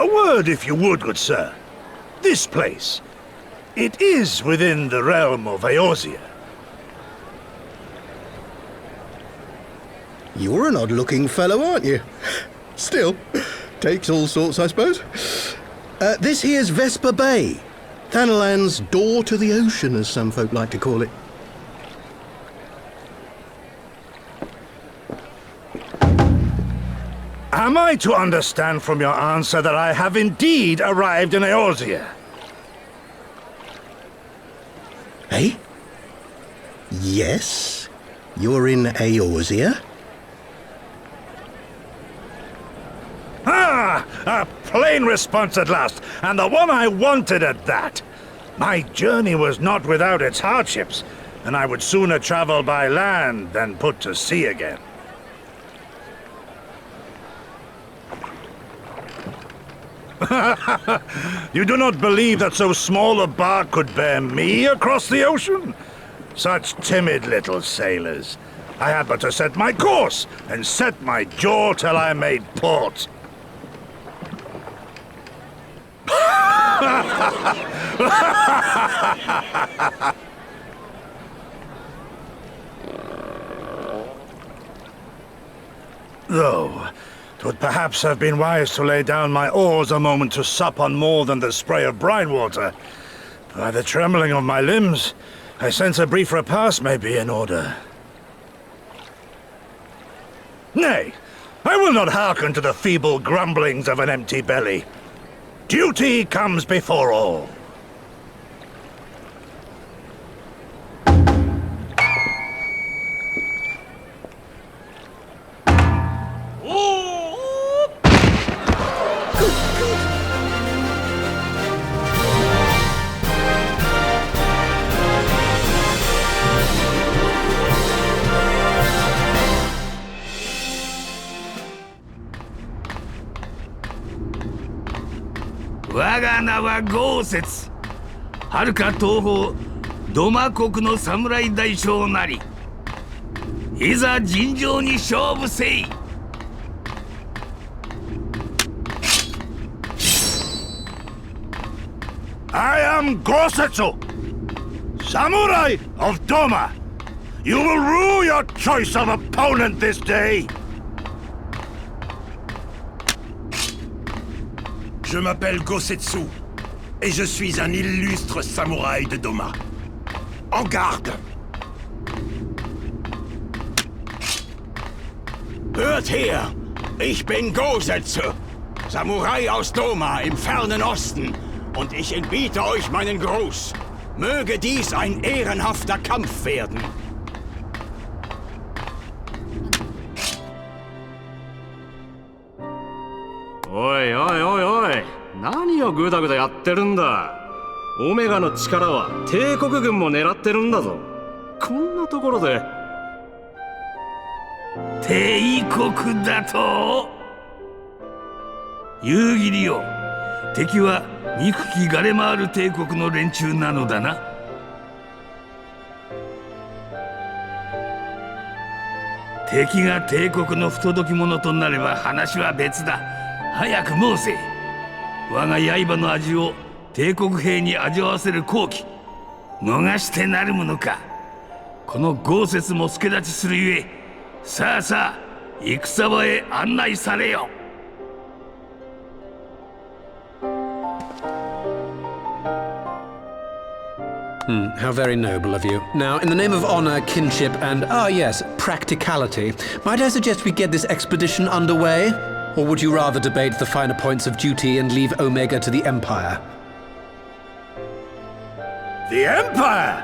A word, if you would, good sir. This place, it is within the realm of Eorzea. You're an odd-looking fellow, aren't you? Still, takes all sorts, I suppose. This here's Vesper Bay. Thanalan's door to the ocean, as some folk like to call it. Am I to understand from your answer that I have indeed arrived in Eorzea? Eh? Yes? You're in Eorzea? Ah! A plain response at last, and the one I wanted at that. My journey was not without its hardships, and I would sooner travel by land than put to sea again. You do not believe that so small a bark could bear me across the ocean? Such timid little sailors. I had but to set my course and set my jaw till I made port. Though, 'twould perhaps have been wise to lay down my oars a moment to sup on more than the spray of brine water. By the trembling of my limbs, I sense a brief repast may be in order. Nay, I will not hearken to the feeble grumblings of an empty belly. Duty comes before all.我が名は豪雪。遥か東方ドマ国の侍大将なり。いざ尋常に勝負せい。I am Gosetsu, Samurai of Doma. You will rue your choice of opponent this day. Je m'appelle Gosetsu, et je suis un illustre samouraï de Doma. En garde! Hört her! Ich bin Gosetsu, Samurai aus Doma im fernen Osten, und ich entbiete euch meinen Gruß. Möge dies ein ehrenhafter Kampf werden. Oi, oi, oi, oi! 何をグダグダやってるんだ。オメガの力は帝国軍も狙ってるんだぞ。こんなところで。帝国だと夕霧よ、敵は憎きガレマール帝国の連中なのだな。敵が帝国の不届き者となれば話は別だ。早く申せ。我が刃の味を帝国兵に味わわせる好機、逃してなるものか。この豪雪も助立ちするゆえ、さあさあ戦場へ案内されよ。How very noble of you. Now, in the name of honor, kinship, and, yes, practicality, might I suggest we get this expedition underway? Or would you rather debate the finer points of duty and leave Omega to the Empire? The Empire?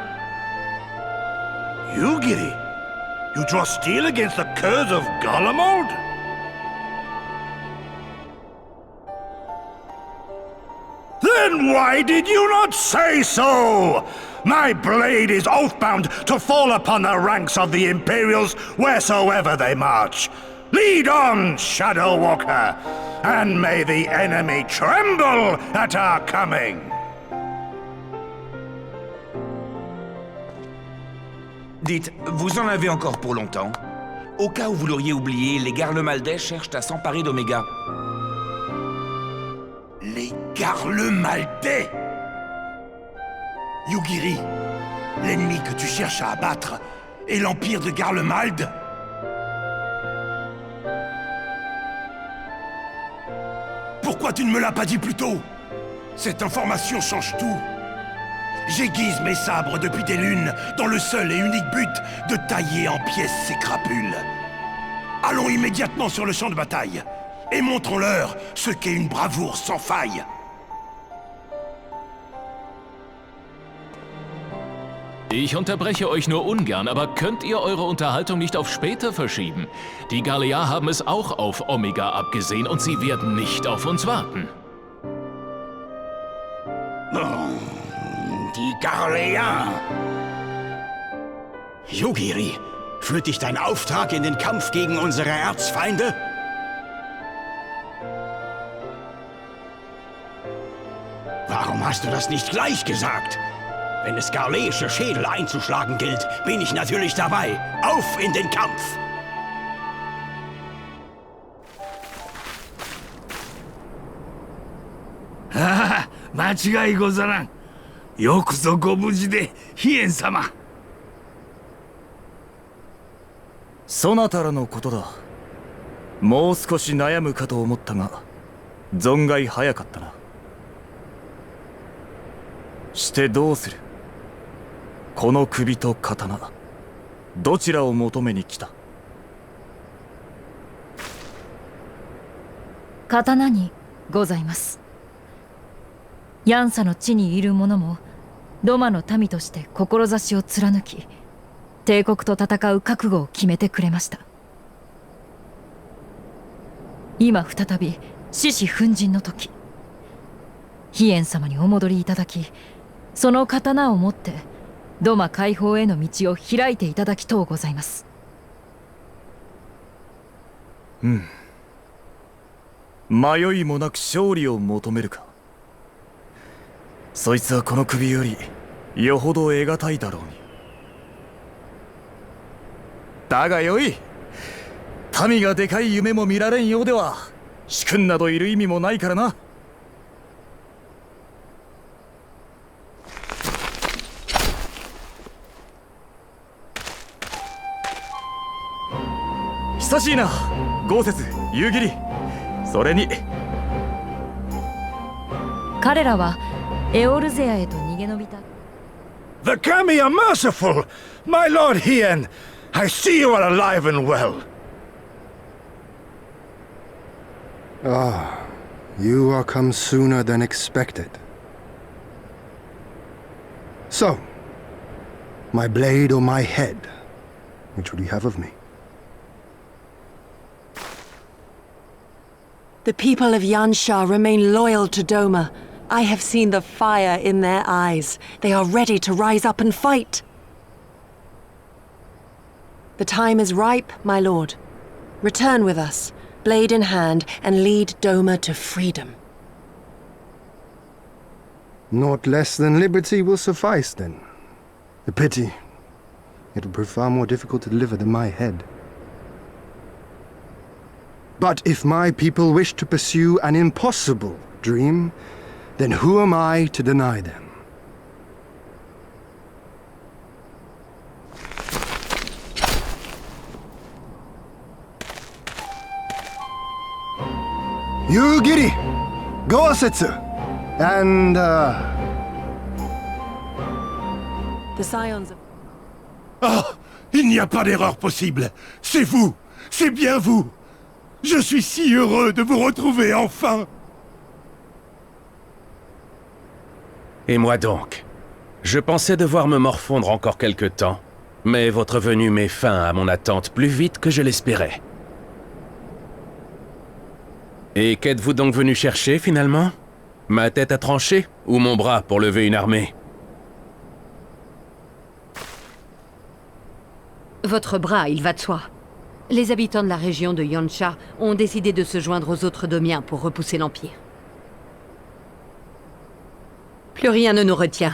You, Giri? You draw steel against the curse of Garlemald? Then why did you not say so? My blade is oath-bound to fall upon the ranks of the Imperials wheresoever they march. Lead on, Shadow Walker, and may the enemy tremble at our coming. Dites, vous en avez encore pour longtemps? Au cas où vous l'auriez oublié, les Garlemaldais cherchent à s'emparer d'Omega. Garlemaldais! Yugiri, l'ennemi que tu cherches à abattre est l'Empire de Garlemald? Pourquoi tu ne me l'as pas dit plus tôt? Cette information change tout. J'aiguise mes sabres depuis des lunes dans le seul et unique but de tailler en pièces ces crapules. Allons immédiatement sur le champ de bataille et montrons-leur ce qu'est une bravoure sans faille. Ich unterbreche euch nur ungern, aber könnt ihr eure Unterhaltung nicht auf später verschieben? Die Galea haben es auch auf Omega abgesehen und sie werden nicht auf uns warten. Die Garlean! Yugiri, führt dich dein Auftrag in den Kampf gegen unsere Erzfeinde? Warum hast du das nicht gleich gesagt? Wenn es garleische Schädel einzuschlagen gilt, bin ich natürlich dabei. Auf in den Kampf! Haha, 間違いござらん。よくぞご無事で、飛燕様。そなたらのことだ。もう少し悩むかと思ったが、存外早かったな。してどうする？この首と刀、どちらを求めに来た？刀にございます。ヤンサの地にいる者もロマの民として志を貫き、帝国と戦う覚悟を決めてくれました。今再び獅子奮陣の時、飛燕様にお戻りいただき、その刀を持ってドマ解放への道を開いていただきとうございます。うん。迷いもなく勝利を求めるか。そいつはこの首よりよほど得難いだろうに。だがよい。民がでかい夢も見られんようでは主君などいる意味もないからな。久しいな、豪雪、夕霧。それに彼らはエオルゼアへと逃げ延びた。 The Kami are merciful! My lord Hien, I see you are alive and well. Ah, you are come sooner than expected. So, my blade or my head? Which would you have of me? The people of Yansha remain loyal to Doma. I have seen the fire in their eyes. They are ready to rise up and fight. The time is ripe, my lord. Return with us, blade in hand, and lead Doma to freedom. Not less than liberty will suffice, then. A pity. It will prove far more difficult to deliver than my head. But if my people wish to pursue an impossible dream, then who am I to deny them? Yugiri, Gosetsu, and The scions of... Oh, il n'y a pas d'erreur possible. C'est vous, c'est bien vous. Je suis si heureux de vous retrouver enfin. Et moi donc? Je pensais devoir me morfondre encore quelque temps, mais votre venue met fin à mon attente plus vite que je l'espérais. Et qu'êtes-vous donc venu chercher finalement? Ma tête à trancher ou mon bras pour lever une armée? Votre bras, il va de soi. Les habitants de la région de Yansha ont décidé de se joindre aux autres Domiens pour repousser l'Empire. Plus rien ne nous retient.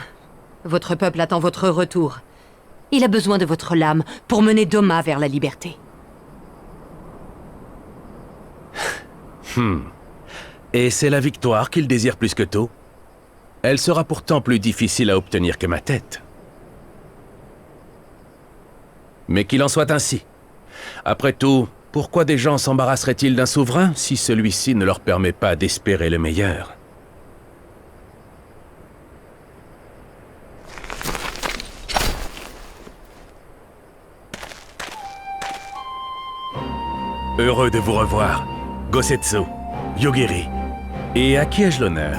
Votre peuple attend votre retour. Il a besoin de votre lame pour mener Doma vers la liberté. Et c'est la victoire qu'il désire plus que tout. Elle sera pourtant plus difficile à obtenir que ma tête. Mais qu'il en soit ainsi. Après tout, pourquoi des gens s'embarrasseraient-ils d'un souverain si celui-ci ne leur permet pas d'espérer le meilleur? Heureux de vous revoir, Gosetsu, Yugiri. Et à qui ai-je l'honneur?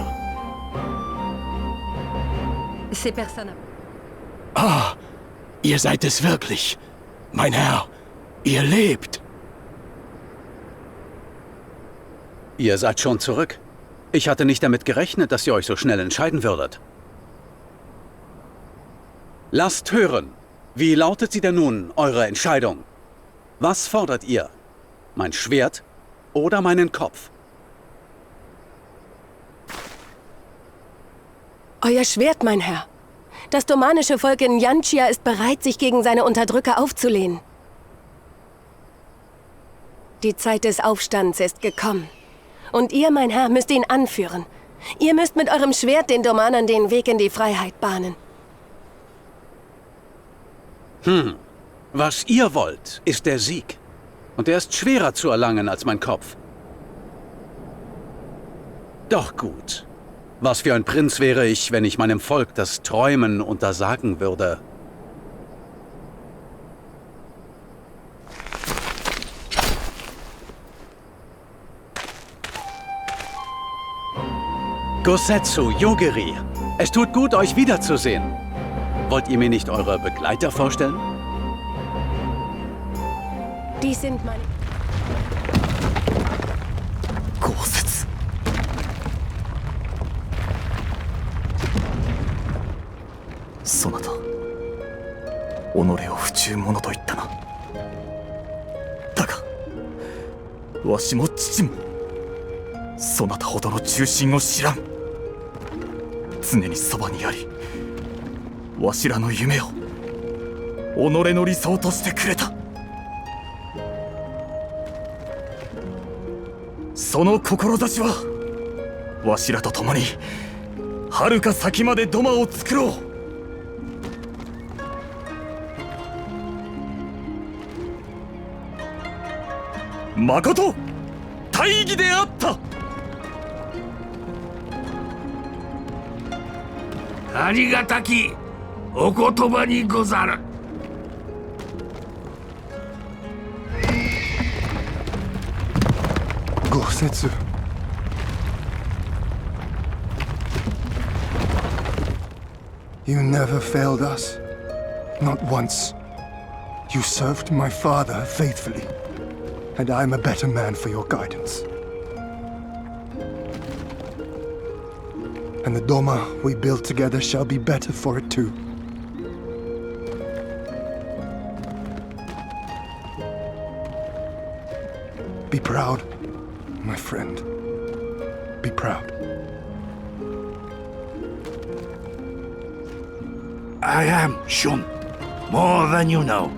Ces personnes... Ah, ihr seid es wirklich. Mein Herr, ihr lebt. Ihr seid schon zurück. Ich hatte nicht damit gerechnet, dass ihr euch so schnell entscheiden würdet. Lasst hören. Wie lautet sie denn nun, eure Entscheidung? Was fordert ihr? Mein Schwert oder meinen Kopf? Euer Schwert, mein Herr. Das domanische Volk in Yantia ist bereit, sich gegen seine Unterdrücker aufzulehnen. Die Zeit des Aufstands ist gekommen. Und ihr, mein Herr, müsst ihn anführen. Ihr müsst mit eurem Schwert den Domanern den Weg in die Freiheit bahnen. Was ihr wollt, ist der Sieg. Und er ist schwerer zu erlangen als mein Kopf. Doch gut. Was für ein Prinz wäre ich, wenn ich meinem Volk das Träumen untersagen würde. Gosetsu, Yugiri, es tut gut, euch wiederzusehen. Wollt ihr mir nicht eure Begleiter vorstellen? Dies sind meine... Gosetsu. そなた、己を不忠者と言ったな。だが、わしも父も、そなたほどの忠心を知らん。常にそばにあり、わしらの夢を、己の理想としてくれた。その志は、わしらと共に、遥か先まで土間を作ろう。誠、大義であった。ありがたきお言葉にござる。Gosetsu. You never failed us. Not once. You served my father faithfully. And I am a better man for your guidance. And the Doma we build together shall be better for it too. Be proud, my friend. Be proud. I am Shun. More than you know.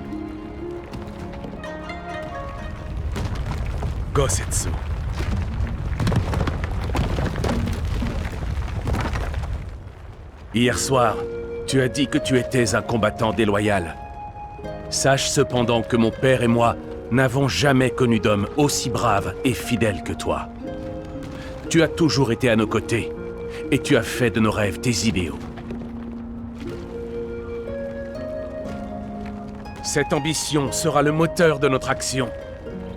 Gosetsu. Hier soir, tu as dit que tu étais un combattant déloyal. Sache cependant que mon père et moi n'avons jamais connu d'homme aussi brave et fidèle que toi. Tu as toujours été à nos côtés, et tu as fait de nos rêves tes idéaux. Cette ambition sera le moteur de notre action.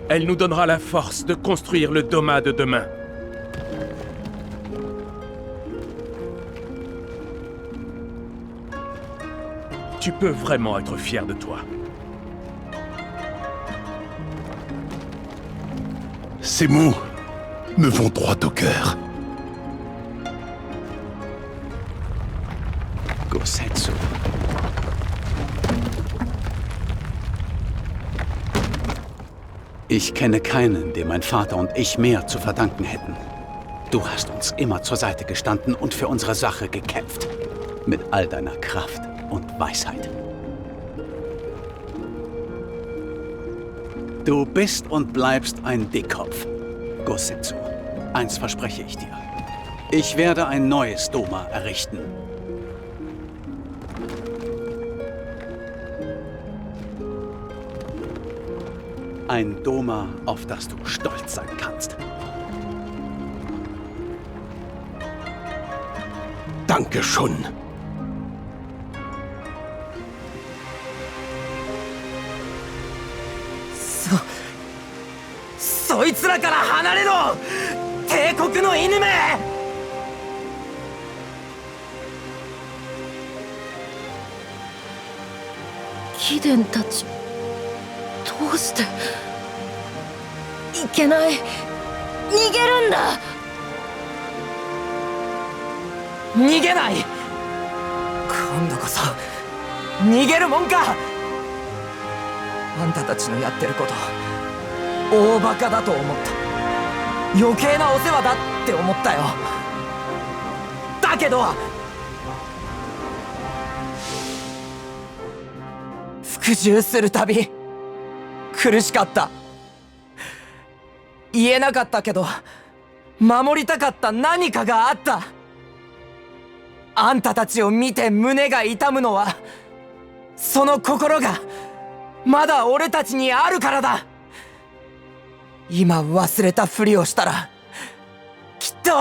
Elle nous donnera la force de construire le Doma de demain. Tu peux vraiment être fier de toi. Ces mots me vont droit au cœur. Gosetsu. Ich kenne keinen, dem mein Vater und ich mehr zu verdanken hätten. Du hast uns immer zur Seite gestanden und für unsere Sache gekämpft. Mit all deiner Kraft und Weisheit. Du bist und bleibst ein Dickkopf, Gosetsu. Eins verspreche ich dir. Ich werde ein neues Doma errichten. Ein Doma, auf das du stolz sein kannst. Danke schon. そいつらから離れろ帝国の犬め貴殿たちどうしていけない逃げるんだ逃げない今度こそ逃げるもんかあんたたちのやってること大バカだと思った余計なお世話だって思ったよだけど復讐するたび苦しかった言えなかったけど守りたかった何かがあったあんたたちを見て胸が痛むのはその心がまだ俺たちにあるからだ今忘れたふりをしたらきっと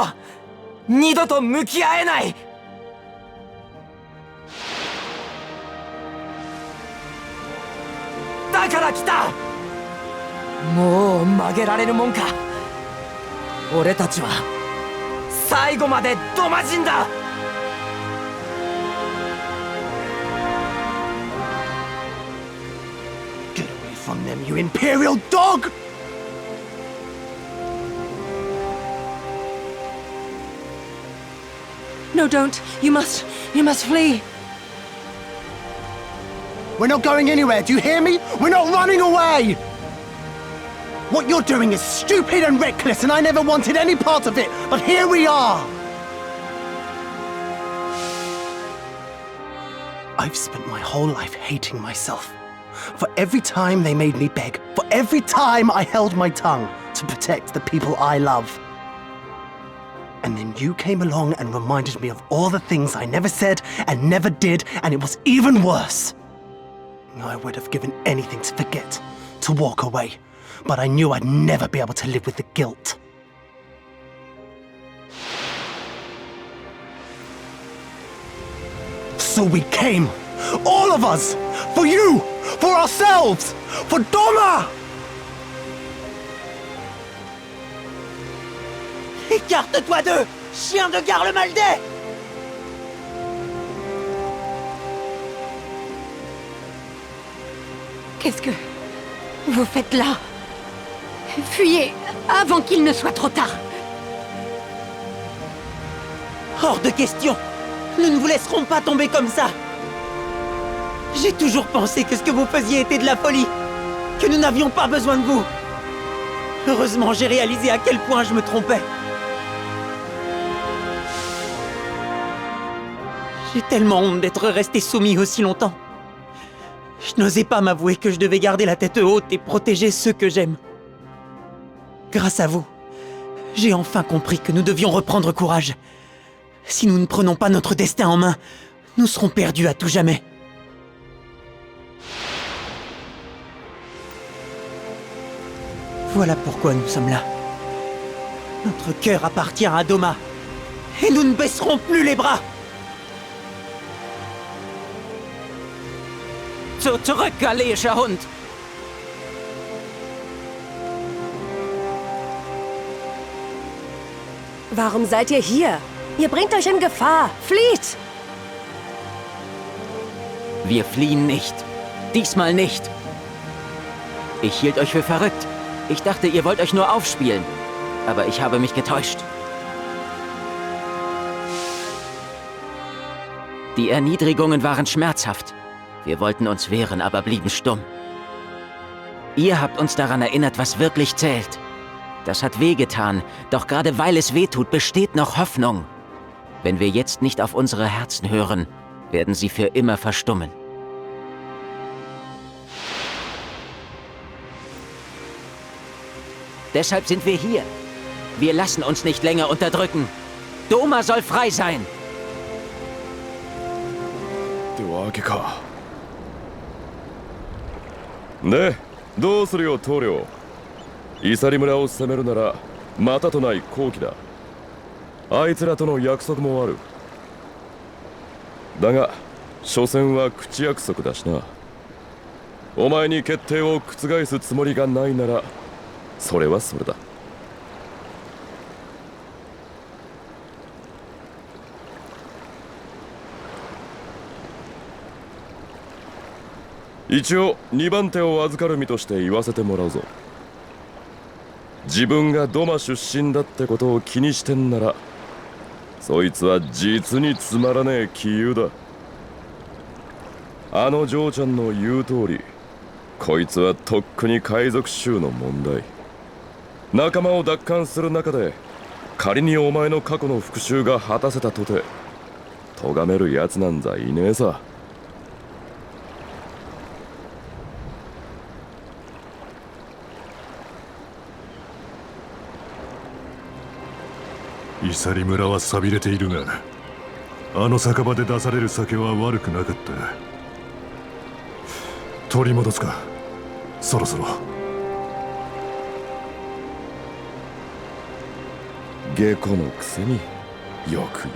二度と向き合えないだから来たもう曲げられるもんか俺たちは最後までドマ人だGet away from them, you imperial dog! No, don't. You must flee. We're not going anywhere, do you hear me? We're not running away! What you're doing is stupid and reckless, and I never wanted any part of it, but here we are! I've spent my whole life hating myself. For every time they made me beg, for every time I held my tongue to protect the people I love. And then you came along and reminded me of all the things I never said and never did, and it was even worse. I would have given anything to forget, to walk away, but I knew I'd never be able to live with the guilt. So we came, all of us, for you, for ourselves, for Doma! Écarte-toi d'eux, chien de Garlemaldais! Qu'est-ce que vous faites là? Fuyez avant qu'il ne soit trop tard. Hors de question! Nous ne vous laisserons pas tomber comme ça! J'ai toujours pensé que ce que vous faisiez était de la folie, que nous n'avions pas besoin de vous. Heureusement, j'ai réalisé à quel point je me trompais. J'ai tellement honte d'être resté soumis aussi longtemps. Je n'osais pas m'avouer que je devais garder la tête haute et protéger ceux que j'aime. Grâce à vous, j'ai enfin compris que nous devions reprendre courage. Si nous ne prenons pas notre destin en main, nous serons perdus à tout jamais. Voilà pourquoi nous sommes là. Notre cœur appartient à Doma. Et nous ne baisserons plus les bras. Zurück, galeischer Hund! Warum seid ihr hier? Ihr bringt euch in Gefahr. Flieht! Wir fliehen nicht. Diesmal nicht. Ich hielt euch für verrückt. Ich dachte, ihr wollt euch nur aufspielen. Aber ich habe mich getäuscht. Die Erniedrigungen waren schmerzhaft. Wir wollten uns wehren, aber blieben stumm. Ihr habt uns daran erinnert, was wirklich zählt. Das hat wehgetan, doch gerade weil es wehtut, besteht noch Hoffnung. Wenn wir jetzt nicht auf unsere Herzen hören, werden sie für immer verstummen. Deshalb sind wir hier. Wir lassen uns nicht länger unterdrücken. Doma soll frei sein. ってわけか。で、どうするよ棟梁。イサリ村を攻めるならまたとない好機だ。あいつらとの約束もある。だが所詮は口約束だしな。お前に決定を覆すつもりがないならそれはそれだ。一応2番手を預かる身として言わせてもらうぞ。自分がドマ出身だってことを気にしてんならそいつは実につまらねえ杞憂だ。あの嬢ちゃんの言う通りこいつはとっくに海賊衆の問題。仲間を奪還する中で仮にお前の過去の復讐が果たせたとて咎めるやつなんざいねえさ。イサリ村は寂れているが、あの酒場で出される酒は悪くなかった。取り戻すか、そろそろ。下戸のくせによく言う。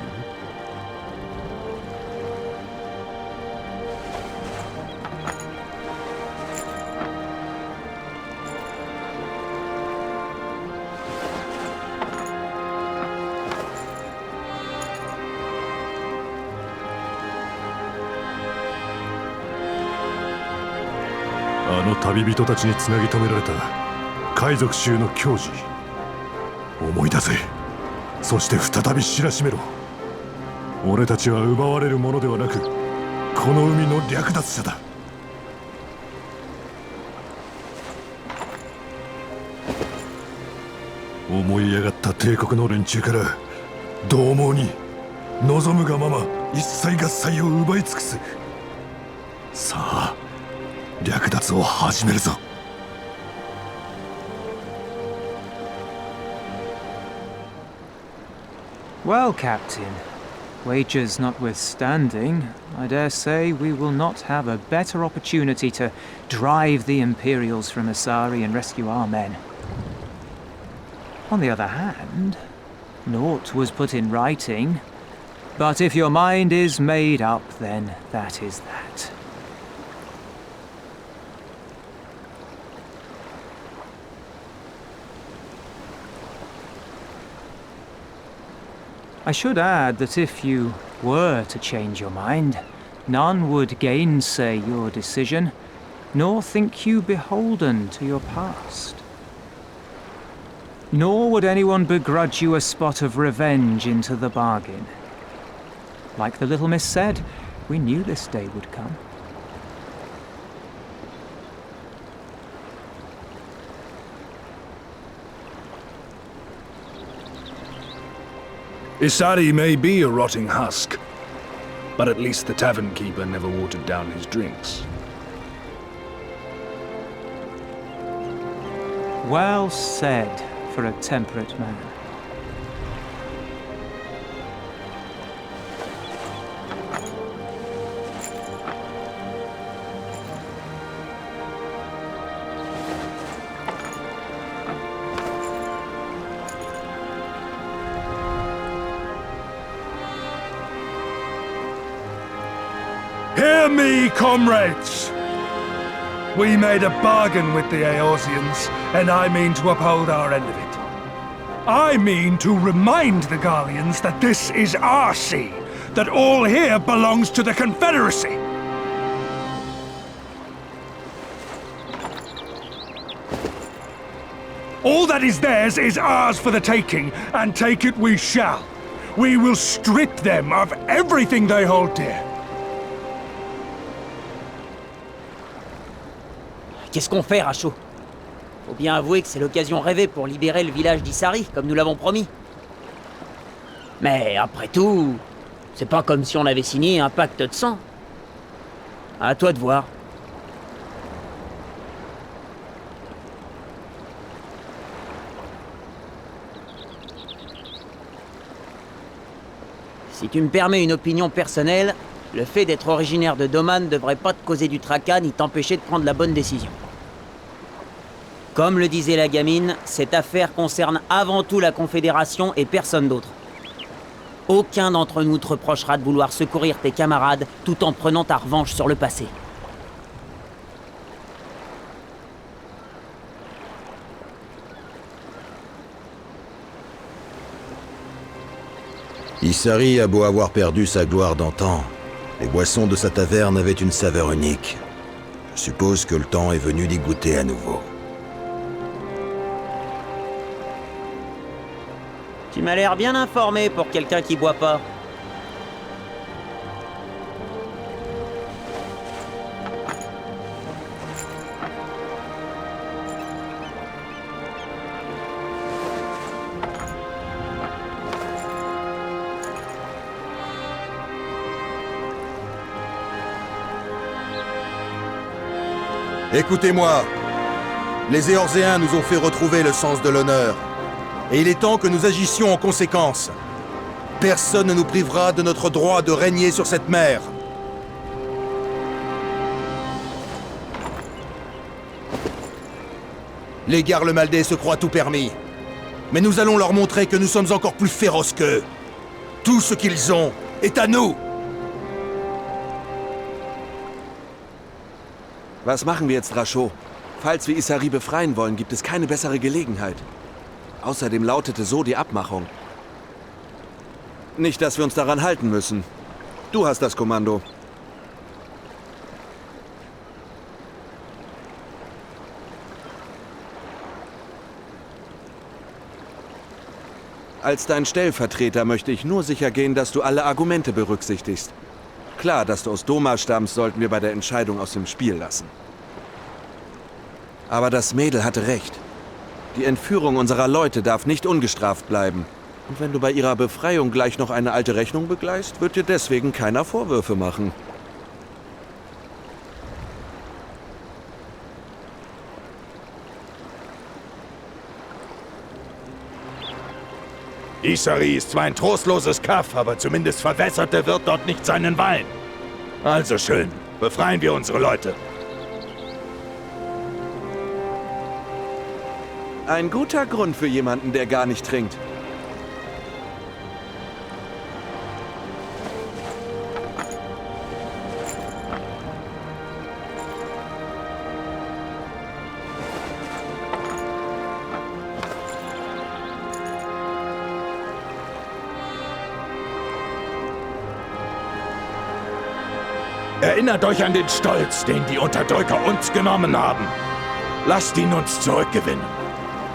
あの旅人たちにつなぎ止められた海賊衆の矜持、思い出せ。そして再び知らしめろ。俺たちは奪われるものではなくこの海の略奪者だ。思い上がった帝国の連中から獰猛に望むがまま一切合切を奪い尽くす。さあ略奪を始めるぞ。Well, Captain, wagers notwithstanding, I dare say we will not have a better opportunity to drive the Imperials from Asari and rescue our men. On the other hand, naught was put in writing, but if your mind is made up, then that is that. I should add that if you were to change your mind, none would gainsay your decision, nor think you beholden to your past. Nor would anyone begrudge you a spot of revenge into the bargain. Like the little miss said, we knew this day would come. Isari may be a rotting husk, but at least the tavern keeper never watered down his drinks. Well said for a temperate man. Hear me, comrades! We made a bargain with the Eorzeans, and I mean to uphold our end of it. I mean to remind the Garleans that this is our sea, that all here belongs to the Confederacy. All that is theirs is ours for the taking, and take it we shall. We will strip them of everything they hold dear. Qu'est-ce qu'on fait, Rachaud? Faut bien avouer que c'est l'occasion rêvée pour libérer le village d'Isari, comme nous l'avons promis. Mais après tout, c'est pas comme si on avait signé un pacte de sang. À toi de voir. Si tu me permets une opinion personnelle, le fait d'être originaire de Doma ne devrait pas te causer du tracas ni t'empêcher de prendre la bonne décision. Comme le disait la gamine, cette affaire concerne avant tout la Confédération et personne d'autre. Aucun d'entre nous te reprochera de vouloir secourir tes camarades tout en prenant ta revanche sur le passé. Isari a beau avoir perdu sa gloire d'antan, les boissons de sa taverne avaient une saveur unique. Je suppose que le temps est venu d'y goûter à nouveau. Tu m'as l'air bien informé pour quelqu'un qui boit pas. Écoutez-moi, les Éorzeans nous ont fait retrouver le sens de l'honneur. Et il est temps que nous agissions en conséquence. Personne ne nous privera de notre droit de régner sur cette mer. Les Garlemaldais se croient tout permis. Mais nous allons leur montrer que nous sommes encore plus féroces qu'eux. Tout ce qu'ils ont est à nous. Was machen wir jetzt, Rasho? Falls wir Isari befreien wollen, gibt es keine bessere Gelegenheit. Außerdem lautete so die Abmachung. Nicht, dass wir uns daran halten müssen. Du hast das Kommando. Als dein Stellvertreter möchte ich nur sicher gehen, dass du alle Argumente berücksichtigst. Klar, dass du aus Doma stammst, sollten wir bei der Entscheidung aus dem Spiel lassen. Aber das Mädel hatte recht. Die Entführung unserer Leute darf nicht ungestraft bleiben. Und wenn du bei ihrer Befreiung gleich noch eine alte Rechnung begleichst, wird dir deswegen keiner Vorwürfe machen. Isari ist zwar ein trostloses Kaff, aber zumindest verwässert der Wirt dort nicht seinen Wein. Also schön, befreien wir unsere Leute. Ein guter Grund für jemanden, der gar nicht trinkt. Erinnert euch an den Stolz, den die Unterdrücker uns genommen haben. Lasst ihn uns zurückgewinnen.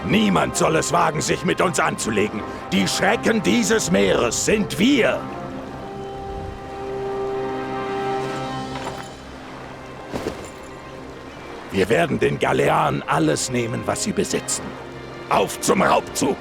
Niemand soll es wagen, sich mit uns anzulegen. Die Schrecken dieses Meeres sind wir. Wir werden den Galeanen alles nehmen, was sie besitzen. Auf zum Raubzug!